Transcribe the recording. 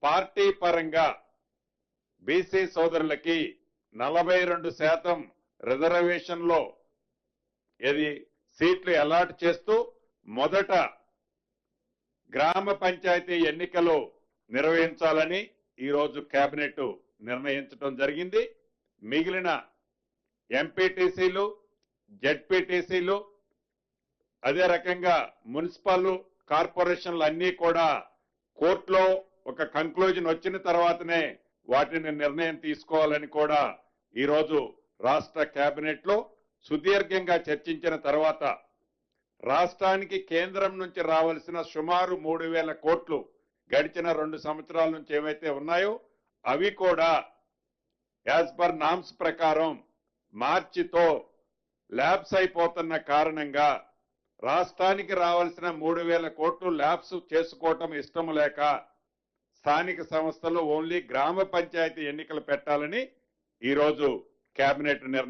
Party పరంగా BC సోదరులకి 42% రిజర్వేషన్లో ఏది సీట్లు అలాట్ చేస్తూ మొదట గ్రామ పంచాయతీ ఎన్నికలు నిర్వహించాలని ఈరోజు కేబినెట్ నిర్ణయించడం జరిగింది. మిగిలిన ఎంపీటీసీలు, జెడ్పీటీసీలు, అదే రకంగా మున్సిపల్ కార్పొరేషన్లు అన్నీ కూడా కోర్టులో ఒక కంక్లూజన్ వచ్చిన తర్వాతనే వాటిని నిర్ణయం తీసుకోవాలని కూడా ఈరోజు రాష్ట్ర కేబినెట్ లో సుదీర్ఘంగా చర్చించిన తర్వాత రాష్ట్రానికి కేంద్రం నుంచి రావాల్సిన సుమారు 3,000 కోట్లు గడిచిన 2 సంవత్సరాల నుంచి ఏవైతే ఉన్నాయో అవి కూడా యాజ్ పర్ నామ్స్ ప్రకారం మార్చితో ల్యాబ్స్ అయిపోతున్న కారణంగా రాష్ట్రానికి రావాల్సిన 3,000 కోట్లు ల్యాబ్స్ చేసుకోవటం ఇష్టం లేక స్థానిక సంస్థలు ఓన్లీ గ్రామ పంచాయతీ ఎన్నికలు పెట్టాలని ఈరోజు కేబినెట్ నిర్ణయం